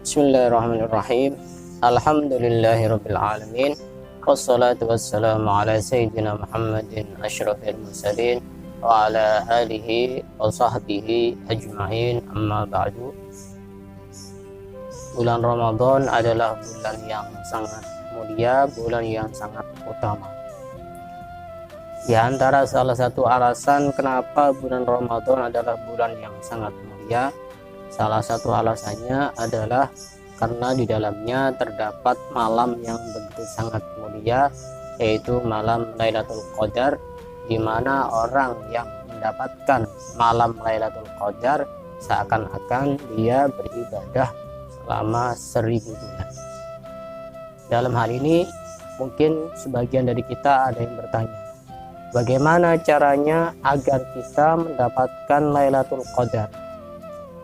Bismillahirrahmanirrahim. Alhamdulillahirabbil alamin. Wassalatu wassalamu ala sayyidina Muhammadin asyrafil mursalin wa ala alihi wa sahbihi ajma'in. Amma ba'du. Bulan Ramadan adalah bulan yang sangat mulia, bulan yang sangat utama. Di antara salah satu alasan kenapa bulan Ramadan adalah bulan yang sangat mulia, salah satu alasannya adalah karena di dalamnya terdapat malam yang begitu sangat mulia, yaitu malam Lailatul Qadar, di mana orang yang mendapatkan malam Lailatul Qadar seakan-akan dia beribadah selama 1000 bulan. Dalam hal ini mungkin sebagian dari kita ada yang bertanya, bagaimana caranya agar kita mendapatkan Lailatul Qadar?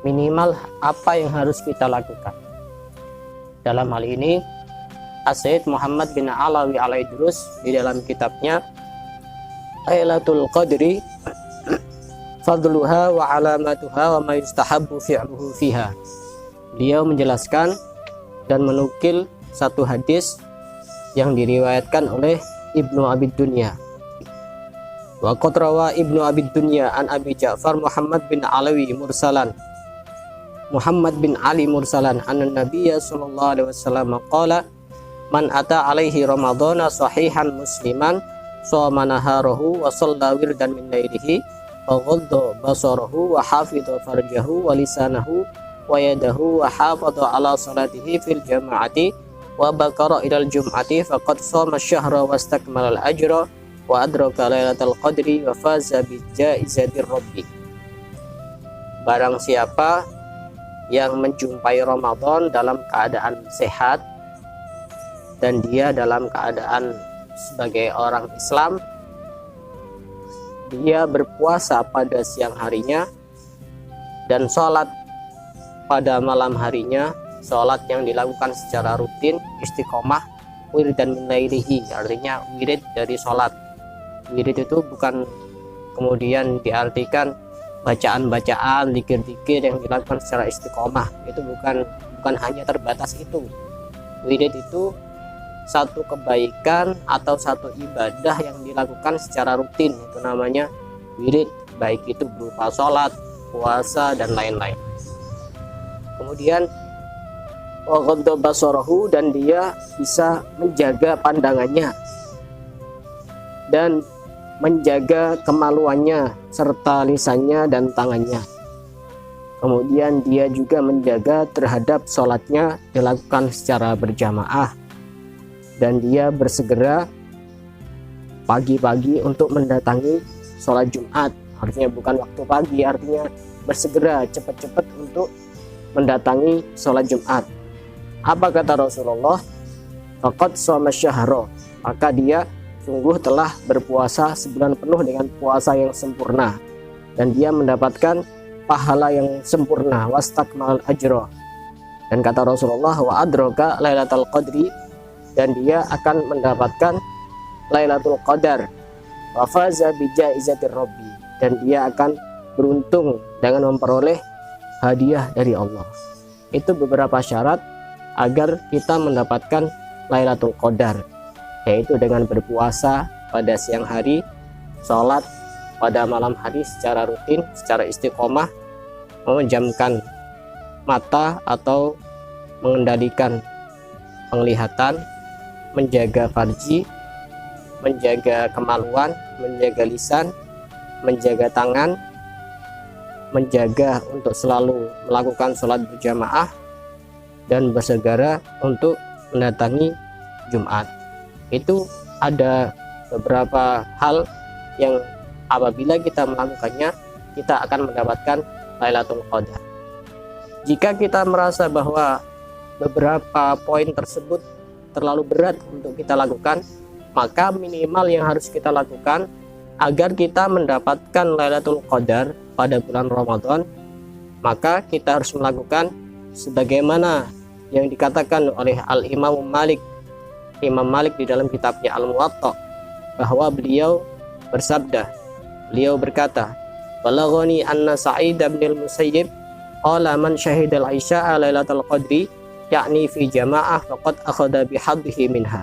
Minimal apa yang harus kita lakukan? Dalam hal ini As-Sayyid Muhammad bin Alawi Al-Idrus di dalam kitabnya Lailatul Qadri Fadluha wa alamatuha wa ma yustahabbu fi'luhu fiha, beliau menjelaskan dan menukil satu hadis yang diriwayatkan oleh Ibnu Abid Dunya. Wa qad rawa Ibnu Abid Dunya an Abi Ja'far Muhammad bin Alawi mursalan Muhammad bin Ali mursalan anna Nabiyya sallallahu alaihi wasallam qala man ata alaihi ramadhana sahihan musliman shoma naharahu wa shalla wirdan min lailihi wa ghadda basarahu wa hafidha farjahu wa lisanahu wa yadahu wa hafadha ala salatihi fil jama'ati wa bakara ilal jum'ati faqad shoma asyhara wa istakmala al ajra wa adraka lailatul qadri wa faza bi jaizatir rabbi. Barang siapa yang menjumpai Ramadan dalam keadaan sehat dan dia dalam keadaan sebagai orang Islam, dia berpuasa pada siang harinya dan sholat pada malam harinya, sholat yang dilakukan secara rutin, istiqomah, wirdan min lailihi, artinya wirid dari sholat. Wirid itu bukan kemudian diartikan bacaan-bacaan, zikir-zikir yang dilakukan secara istiqomah, itu bukan hanya terbatas itu. Wirid itu satu kebaikan atau satu ibadah yang dilakukan secara rutin, itu namanya wirid, baik itu berupa sholat, puasa, dan lain-lain. Kemudian wa ghadda basarahu, dan dia bisa menjaga pandangannya dan menjaga kemaluannya serta lisannya dan tangannya. Kemudian dia juga menjaga terhadap sholatnya dilakukan secara berjamaah, dan dia bersegera pagi-pagi untuk mendatangi sholat Jumat. Artinya bukan waktu pagi, artinya bersegera cepat-cepat untuk mendatangi sholat Jumat. Apa kata Rasulullah? Faqad shoma syahra, maka dia sungguh telah berpuasa sebulan penuh dengan puasa yang sempurna, dan dia mendapatkan pahala yang sempurna, wastakmal ajra. Dan kata Rasulullah, wa adraka lailatul qadri, dan dia akan mendapatkan Lailatul Qadar, wa faza bi jaizatir rabbi, dan dia akan beruntung dengan memperoleh hadiah dari Allah. Itu beberapa syarat agar kita mendapatkan Lailatul Qadar, yaitu dengan berpuasa pada siang hari, sholat pada malam hari secara rutin, secara istiqomah, memejamkan mata atau mengendalikan penglihatan, menjaga farji, menjaga kemaluan, menjaga lisan, menjaga tangan, menjaga untuk selalu melakukan sholat berjamaah, dan bersegera untuk mendatangi Jumat. Itu ada beberapa hal yang apabila kita melakukannya, kita akan mendapatkan Lailatul Qadar. Jika kita merasa bahwa beberapa poin tersebut terlalu berat untuk kita lakukan, maka minimal yang harus kita lakukan agar kita mendapatkan Lailatul Qadar pada bulan Ramadan, maka kita harus melakukan sebagaimana yang dikatakan oleh Al-Imam Malik, Imam Malik di dalam kitabnya Al-Muwatta, bahwa beliau bersabda, beliau berkata, "Balaghani anna Sa'id bin al-Musayyib qala man syahida al-isya'a lailatul qadri yakni fi jamaah faqad akhadha bihadhihi minha.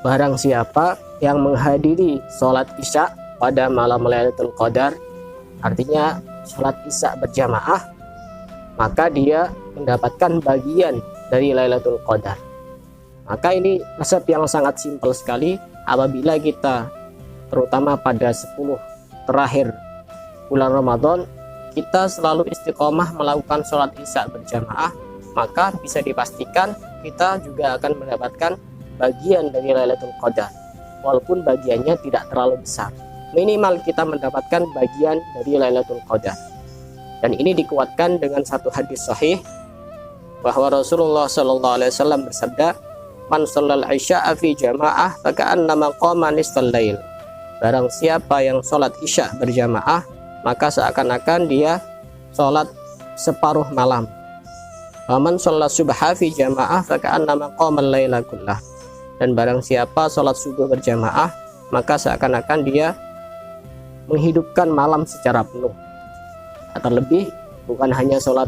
Barang siapa yang menghadiri sholat isya pada malam Lailatul Qadar, artinya sholat isya berjamaah, maka dia mendapatkan bagian dari Lailatul Qadar. Maka ini resep yang sangat simpel sekali. Apabila kita terutama pada 10 terakhir bulan Ramadan kita selalu istiqomah melakukan sholat isya berjamaah, maka bisa dipastikan kita juga akan mendapatkan bagian dari Lailatul Qadar, walaupun bagiannya tidak terlalu besar. Minimal kita mendapatkan bagian dari Lailatul Qadar. Dan ini dikuatkan dengan satu hadis sahih bahwa Rasulullah SAW bersabda, "Man shallal isya'a fi jamaah faka'annama qama nisfal lail." Barang siapa yang sholat isya berjamaah, maka seakan-akan dia sholat separuh malam. "Wa man shalla subha fi jamaah faka'annama qama al-laila kullah." Dan barang siapa sholat subuh berjamaah, maka seakan-akan dia menghidupkan malam secara penuh. Terlebih bukan hanya sholat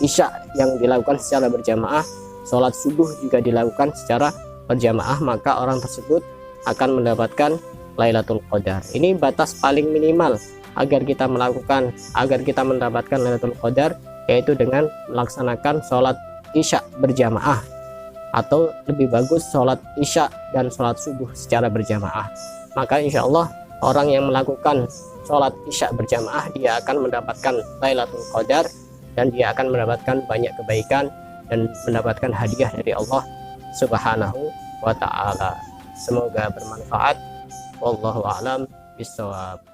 isya yang dilakukan secara berjamaah, sholat subuh juga dilakukan secara berjamaah, maka orang tersebut akan mendapatkan Lailatul Qadar. Ini batas paling minimal agar kita mendapatkan Lailatul Qadar, yaitu dengan melaksanakan sholat isya berjamaah, atau lebih bagus sholat isya dan sholat subuh secara berjamaah. Maka insya Allah orang yang melakukan sholat isya berjamaah, dia akan mendapatkan Lailatul Qadar, dan dia akan mendapatkan banyak kebaikan dan mendapatkan hadiah dari Allah Subhanahu wa Ta'ala. Semoga bermanfaat. Wallahu a'lam bishawab.